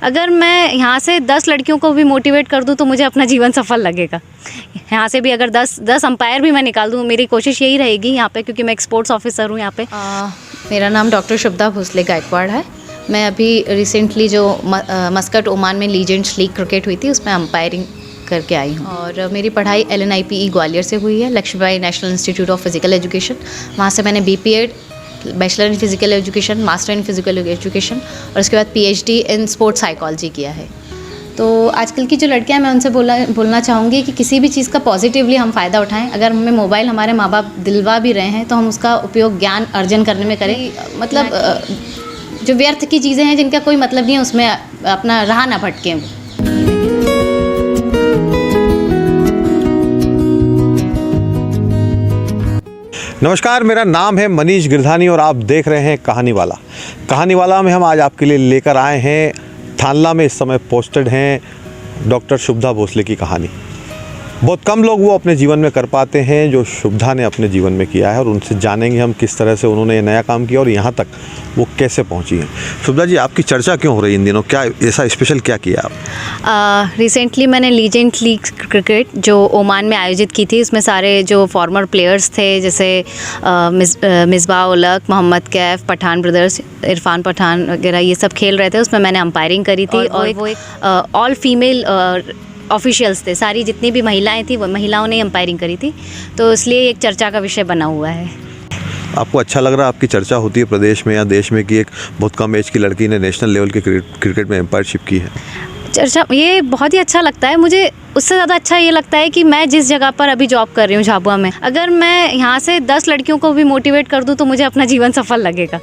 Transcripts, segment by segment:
अगर मैं यहाँ से 10 लड़कियों को भी मोटिवेट कर दूँ तो मुझे अपना जीवन सफल लगेगा। यहाँ से भी अगर 10 अंपायर भी मैं निकाल दूँ, मेरी कोशिश यही रहेगी यहाँ पे, क्योंकि मैं एक स्पोर्ट्स ऑफिसर हूँ यहाँ पे। मेरा नाम डॉक्टर शुभदा भोसले गायकवाड़ है। मैं अभी रिसेंटली जो मस्कट ओमान में लीजेंड्स लीग क्रिकेट हुई थी उसमें अंपायरिंग करके आई हूँ। और मेरी पढ़ाई LNIPE ग्वालियर से हुई है, Laxmibai national institute of physical education. वहाँ से मैंने BPEd, bachelor in physical education, master in physical education और उसके बाद PhD इन स्पोर्ट्स साइकोलॉजी किया है। तो आजकल की जो लड़कियां, मैं उनसे बोलना चाहूँगी कि किसी भी चीज़ का पॉजिटिवली हम फ़ायदा उठाएं। अगर हमें मोबाइल हमारे माँ बाप दिलवा भी रहे हैं तो हम उसका उपयोग ज्ञान अर्जन करने में करें। मतलब जो व्यर्थ की चीज़ें हैं जिनका कोई मतलब नहीं है उसमें अपना राह ना भटकें। नमस्कार, मेरा नाम है मनीष गिरधानी और आप देख रहे हैं कहानी वाला में हम आज आपके लिए लेकर आए हैं, थानला में इस समय पोस्टेड हैं डॉक्टर शुभदा भोसले की कहानी। बहुत कम लोग वो अपने जीवन में कर पाते हैं जो शुभदा ने अपने जीवन में किया है, और उनसे जानेंगे हम किस तरह से उन्होंने ये नया काम किया और यहाँ तक वो कैसे पहुँची हैं। शुभदा जी, आपकी चर्चा क्यों हो रही है इन दिनों? क्या ऐसा स्पेशल क्या किया आप? रिसेंटली मैंने लीजेंड लीग क्रिकेट जो ओमान में आयोजित की थी, इसमें सारे जो फॉर्मर प्लेयर्स थे जैसे मिसबाह उलक, मोहम्मद कैफ, पठान ब्रदर्स, इरफान पठान वगैरह, ये सब खेल रहे थे। उसमें मैंने अंपायरिंग करी थी और वो एक ऑल फीमेल ऑफिशियल्स थे। सारी जितनी भी महिलाएं थी वो महिलाओं ने अंपायरिंग करी थी, तो इसलिए एक चर्चा का विषय बना हुआ है। आपको अच्छा लग रहा है आपकी चर्चा होती है प्रदेश में या देश में कि एक बहुत कम एज की लड़की ने नेशनल लेवल के क्रिकेट में एम्पायरशिप की है? चर्चा ये बहुत ही अच्छा लगता है मुझे। उससे ज़्यादा अच्छा ये लगता है कि मैं जिस जगह पर अभी जॉब कर रही हूँ झाबुआ में, अगर मैं यहाँ से 10 लड़कियों को भी मोटिवेट कर दूँ तो मुझे अपना जीवन सफल लगेगा।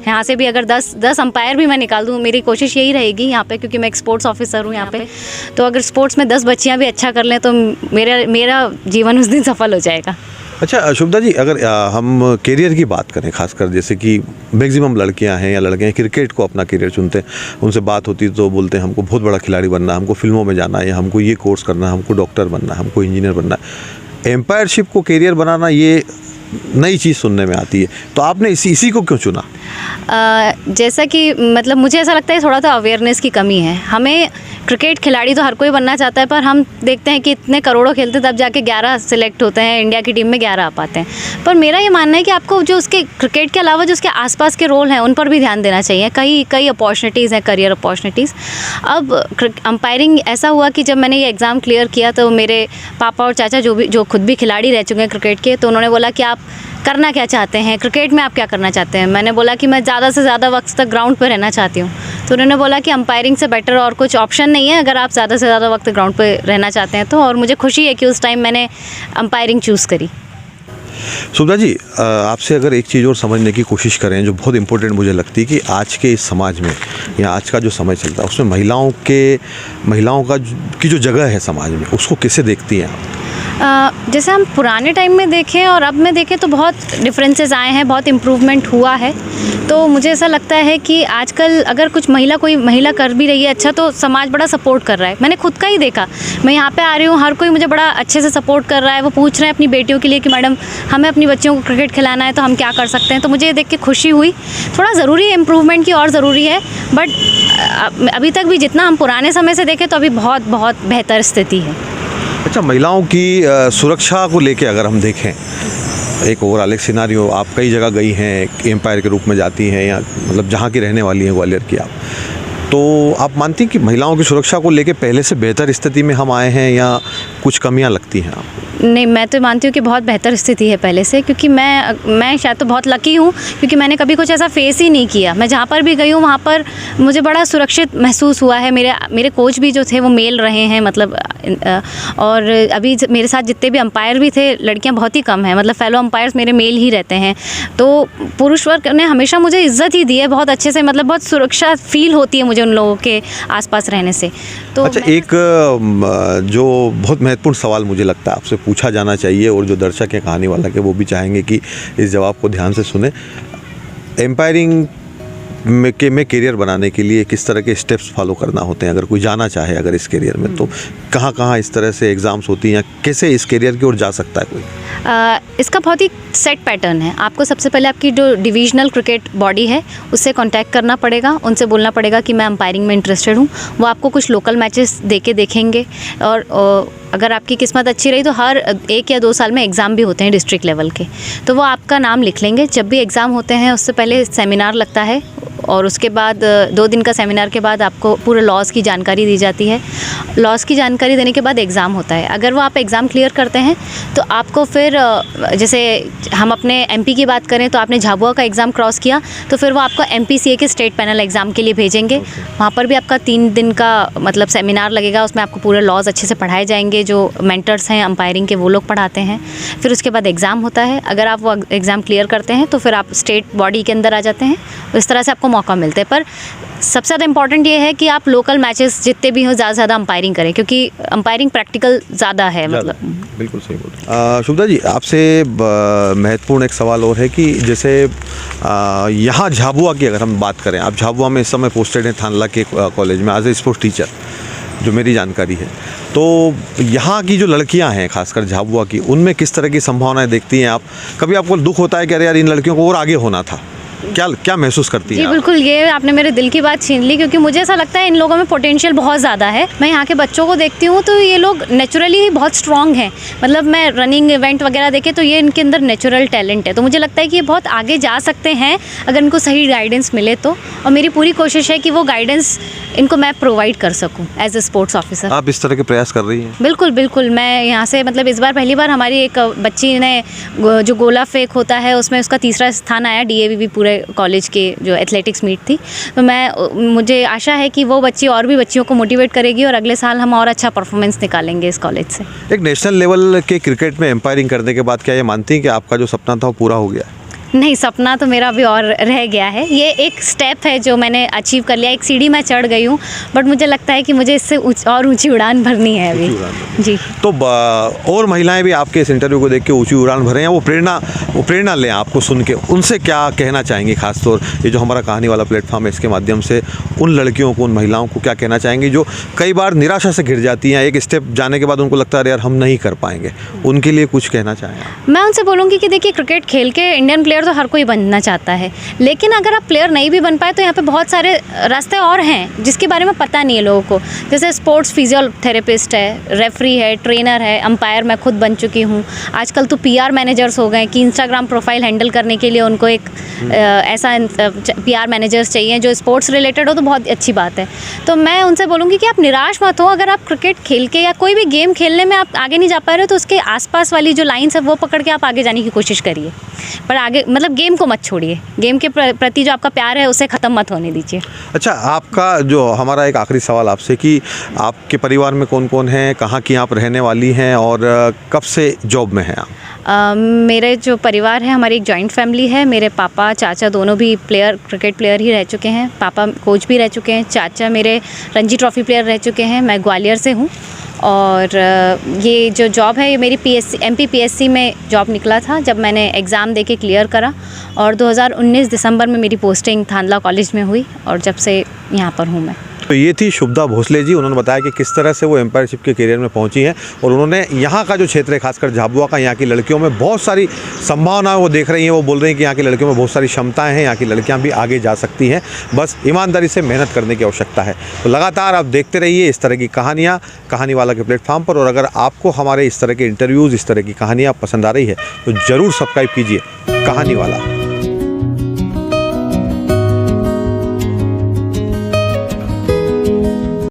यहाँ से भी अगर 10 अंपायर भी मैं निकाल दूँ, मेरी कोशिश यही रहेगी यहाँ पे, क्योंकि मैं एक स्पोर्ट्स ऑफिसर हूँ यहाँ पे। तो अगर स्पोर्ट्स में 10 बच्चियाँ भी अच्छा कर लें तो मेरा जीवन उस दिन सफल हो जाएगा। अच्छा शुभदा जी, अगर हम करियर की बात करें, खासकर जैसे कि मैक्सिमम लड़कियां हैं या लड़के हैं क्रिकेट को अपना करियर चुनते हैं, उनसे बात होती तो बोलते हैं हमको बहुत बड़ा खिलाड़ी बनना है, हमको फिल्मों में जाना है, या हमको ये कोर्स करना है, हमको डॉक्टर बनना है, हमको इंजीनियर बनना है। एम्पायरशिप को करियर बनाना ये नई चीज़ सुनने में आती है, तो आपने इसी को क्यों चुना? जैसा कि मतलब मुझे ऐसा लगता है थोड़ा सा अवेयरनेस की कमी है। हमें क्रिकेट खिलाड़ी तो हर कोई बनना चाहता है, पर हम देखते हैं कि इतने करोड़ों खेलते तब जाके 11 सिलेक्ट होते हैं, इंडिया की टीम में 11 आ पाते हैं। पर मेरा ये मानना है कि आपको जो उसके क्रिकेट के अलावा जो उसके आसपास के रोल हैं उन पर भी ध्यान देना चाहिए। कई अपॉर्चुनिटीज़ हैं, करियर अपॉर्चुनिटीज़। अब अंपायरिंग ऐसा हुआ कि जब मैंने ये एग्ज़ाम क्लियर किया तो मेरे पापा और चाचा जो खुद भी खिलाड़ी रह चुके हैं क्रिकेट के, तो उन्होंने बोला कि आप करना क्या चाहते हैं, क्रिकेट में आप क्या करना चाहते हैं? मैंने बोला कि मैं ज़्यादा से ज़्यादा वक्त तक ग्राउंड पर रहना चाहती हूँ। तो उन्होंने बोला कि अंपायरिंग से बेटर और कुछ ऑप्शन नहीं है अगर आप ज़्यादा से ज़्यादा वक्त ग्राउंड पर रहना चाहते हैं तो। और मुझे खुशी है कि उस टाइम मैंने अंपायरिंग चूज़ करी। शुभदा जी, आपसे अगर एक चीज़ और समझने की कोशिश करें जो बहुत इम्पोर्टेंट मुझे लगती है कि आज के इस समाज में या आज का जो समय चलता है उसमें महिलाओं की जो जगह है समाज में, उसको कैसे देखती हैं आप? जैसे हम पुराने टाइम में देखें और अब में देखें तो बहुत डिफरेंसेस आए हैं, बहुत इम्प्रूवमेंट हुआ है। तो मुझे ऐसा लगता है कि आजकल अगर कोई महिला कर भी रही है अच्छा, तो समाज बड़ा सपोर्ट कर रहा है। मैंने खुद का ही देखा, मैं यहाँ पे आ रही हूँ, हर कोई मुझे बड़ा अच्छे से सपोर्ट कर रहा है। वो पूछ रहे हैं अपनी बेटियों के लिए कि मैडम हमें अपनी बच्चियों को क्रिकेट खिलाना है तो हम क्या कर सकते हैं। तो मुझे ये देख के खुशी हुई। थोड़ा ज़रूरी है, इम्प्रूवमेंट की और ज़रूरी है, बट अभी तक भी जितना हम पुराने समय से देखें तो अभी बहुत बहुत बेहतर स्थिति है। अच्छा, महिलाओं की सुरक्षा को लेके अगर हम देखें एक ओवरऑल एक सिनारियो, आप कई जगह गई हैं, एम्पायर के रूप में जाती हैं, या मतलब जहाँ की रहने वाली हैं ग्वालियर की आप, तो आप मानती हैं कि महिलाओं की सुरक्षा को लेके पहले से बेहतर स्थिति में हम आए हैं या कुछ कमियां लगती हैं आपको? नहीं, मैं तो मानती हूँ कि बहुत बेहतर स्थिति है पहले से, क्योंकि मैं शायद तो बहुत लकी हूँ क्योंकि मैंने कभी कुछ ऐसा फेस ही नहीं किया। मैं जहाँ पर भी गई हूँ वहाँ पर मुझे बड़ा सुरक्षित महसूस हुआ है। मेरे कोच भी जो थे वो मेल रहे हैं, मतलब और अभी मेरे साथ जितने भी अंपायर भी थे लड़कियाँ बहुत ही कम हैं, मतलब फेलो अंपायर्स मेरे मेल ही रहते हैं। तो पुरुष वर्ग ने हमेशा मुझे इज्जत ही दी है बहुत अच्छे से, मतलब बहुत सुरक्षा फील होती है मुझे उन लोगों के आसपास रहने से। तो अच्छा, एक जो बहुत महत्वपूर्ण सवाल मुझे लगता है आपसे पूछा जाना चाहिए और जो दर्शक हैं कहानी वाला के वो भी चाहेंगे कि इस जवाब को ध्यान से सुने। एम्पायरिंग में करियर बनाने के लिए किस तरह के स्टेप्स फॉलो करना होते हैं, अगर कोई जाना चाहे अगर इस करियर में, तो कहाँ कहाँ इस तरह से एग्ज़ाम्स होती हैं, या कैसे इस करियर की ओर जा सकता है कोई? इसका बहुत ही सेट पैटर्न है। आपको सबसे पहले आपकी जो डिविजनल क्रिकेट बॉडी है उससे कांटेक्ट करना पड़ेगा, उनसे बोलना पड़ेगा कि मैं अंपायरिंग में इंटरेस्टेड हूँ। वो आपको कुछ लोकल मैचेस देखेंगे, और अगर आपकी किस्मत अच्छी रही तो हर 1 या 2 साल में एग्ज़ाम भी होते हैं डिस्ट्रिक्ट लेवल के, तो वो आपका नाम लिख लेंगे। जब भी एग्ज़ाम होते हैं उससे पहले सेमिनार लगता है, और उसके बाद 2 दिन का सेमिनार के बाद आपको पूरे लॉज की जानकारी दी जाती है। लॉज की जानकारी देने के बाद एग्ज़ाम होता है। अगर वो आप एग्ज़ाम क्लियर करते हैं तो आपको फिर, जैसे हम अपने एमपी की बात करें तो आपने झाबुआ का एग्ज़ाम क्रॉस किया तो फिर वो आपको एमपीसीए के स्टेट पैनल एग्ज़ाम के लिए भेजेंगे। वहाँ पर भी आपका 3 दिन का मतलब सेमिनार लगेगा, उसमें आपको पूरे लॉज अच्छे से पढ़ाए जाएंगे। जो मेंटर्स हैं अंपायरिंग के वो लोग पढ़ाते हैं। फिर उसके बाद एग्ज़ाम होता है। अगर आप वो एग्ज़ाम क्लियर करते हैं तो फिर आप स्टेट बॉडी के अंदर आ जाते हैं। इस तरह से आपको मौका मिलता है। पर सबसे ज़्यादा इंपॉर्टेंट ये है कि आप लोकल मैचेस जितने भी हो ज़्यादा से ज़्यादा अंपायरिंग करें, क्योंकि अंपायरिंग प्रैक्टिकल ज़्यादा है। मतलब बिल्कुल सही बोल। शुभदा जी, आपसे महत्वपूर्ण एक सवाल और है कि जैसे यहाँ झाबुआ की अगर हम बात करें, आप झाबुआ में इस समय पोस्टेड हैं थानला के कॉलेज में एज ए स्पोर्ट्स टीचर, जो मेरी जानकारी है। तो यहाँ की जो लड़कियाँ हैं खासकर झाबुआ की, उनमें किस तरह की संभावनाएं देखती हैं आप? कभी आपको दुख होता है कि अरे यार इन लड़कियों को और आगे होना था? क्या महसूस करती हैं? जी बिल्कुल, ये आपने मेरे दिल की बात छीन ली, क्योंकि मुझे ऐसा लगता है इन लोगों में पोटेंशियल बहुत ज़्यादा है। मैं यहाँ के बच्चों को देखती हूँ तो ये लोग नेचुरली ही बहुत स्ट्रॉन्ग हैं। मतलब मैं रनिंग इवेंट वगैरह देखे तो ये इनके अंदर नेचुरल टैलेंट है। तो मुझे लगता है कि ये बहुत आगे जा सकते हैं अगर इनको सही गाइडेंस मिले तो। और मेरी पूरी कोशिश है कि वो गाइडेंस इनको मैं प्रोवाइड कर सकूँ एज ए स्पोर्ट्स ऑफिसर। आप इस तरह के प्रयास कर रही हैं? बिल्कुल बिल्कुल। मैं यहाँ से मतलब इस बार पहली बार हमारी एक बच्ची ने जो गोला फेंक होता है उसमें उसका 3रा स्थान आया DAVV पूरे कॉलेज के जो एथलेटिक्स मीट थी। तो मुझे आशा है कि वो बच्ची और भी बच्चियों को मोटिवेट करेगी और अगले साल हम और अच्छा परफॉर्मेंस निकालेंगे इस कॉलेज से। एक नेशनल लेवल के क्रिकेट में एम्पायरिंग करने के बाद क्या ये मानती हैं कि आपका जो सपना था वो पूरा हो गया? नहीं, सपना तो मेरा अभी और रह गया है। ये एक स्टेप है जो मैंने अचीव कर लिया, एक सीढ़ी मैं चढ़ गई हूँ, बट मुझे लगता है कि मुझे इससे और ऊंची उड़ान भरनी है अभी। जी। तो और महिलाएं भी आपके इस इंटरव्यू को देख के ऊंची उड़ान भरें, या वो प्रेरणा लें आपको सुन के, उनसे क्या कहना चाहेंगे? खासतौर ये जो हमारा कहानी वाला प्लेटफॉर्म है इसके माध्यम से उन लड़कियों को, उन महिलाओं को क्या कहना चाहेंगे जो कई बार निराशा से घिर जाती हैं, एक स्टेप जाने के बाद उनको लगता है यार हम नहीं कर पाएंगे, उनके लिए कुछ कहना चाहें? मैं उनसे बोलूँगी कि देखिए, क्रिकेट खेल के इंडियन प्लेयर तो हर कोई बनना चाहता है, लेकिन अगर आप प्लेयर नहीं भी बन पाए तो यहाँ पे बहुत सारे रास्ते और हैं जिसके बारे में पता नहीं है लोगों को। जैसे स्पोर्ट्स फिजियोथेरेपिस्ट है, रेफरी है, ट्रेनर है, अंपायर मैं खुद बन चुकी हूँ। आजकल तो PR मैनेजर्स हो गए कि इंस्टाग्राम प्रोफाइल हैंडल करने के लिए उनको एक ऐसा PR मैनेजर्स चाहिए जो स्पोर्ट्स रिलेटेड हो, तो बहुत अच्छी बात है। तो मैं उनसे बोलूँगी कि आप निराश मत हो। अगर आप क्रिकेट खेल के या कोई भी गेम खेलने में आप आगे नहीं जा पा रहे हो तो उसके आसपास वाली जो लाइन्स है वो पकड़ के आप आगे जाने की कोशिश करिए, पर आगे मतलब गेम को मत छोड़िए। गेम के प्रति जो आपका प्यार है उसे ख़त्म मत होने दीजिए। अच्छा, आपका जो हमारा एक आखिरी सवाल आपसे कि आपके परिवार में कौन कौन है, कहाँ की आप रहने वाली हैं और कब से जॉब में हैं आप? मेरे जो परिवार है, हमारी एक जॉइंट फैमिली है। मेरे पापा चाचा दोनों भी क्रिकेट प्लेयर ही रह चुके हैं। पापा कोच भी रह चुके हैं, चाचा मेरे रणजी ट्रॉफी प्लेयर रह चुके हैं। मैं ग्वालियर से हूँ और ये जो जॉब है ये मेरी MP PSC में जॉब निकला था जब मैंने एग्ज़ाम देके क्लियर करा, और 2019 दिसंबर में मेरी पोस्टिंग थानला कॉलेज में हुई और जब से यहाँ पर हूँ मैं। तो ये थी शुभदा भोसले जी। उन्होंने बताया कि किस तरह से वो एम्पायरशिप के करियर में पहुंची हैं और उन्होंने यहाँ का जो क्षेत्र है खासकर झाबुआ का, यहाँ की लड़कियों में बहुत सारी संभावनाएं वो देख रही हैं। वो बोल रही हैं कि यहाँ की लड़कियों में बहुत सारी क्षमताएं हैं, यहाँ की लड़कियाँ भी आगे जा सकती हैं, बस ईमानदारी से मेहनत करने की आवश्यकता है। तो लगातार आप देखते रहिए इस तरह की कहानियाँ कहानी वाला के प्लेटफॉर्म पर, और अगर आपको हमारे इस तरह के इंटरव्यूज़, इस तरह की कहानियाँ पसंद आ रही है तो ज़रूर सब्सक्राइब कीजिए कहानी वाला।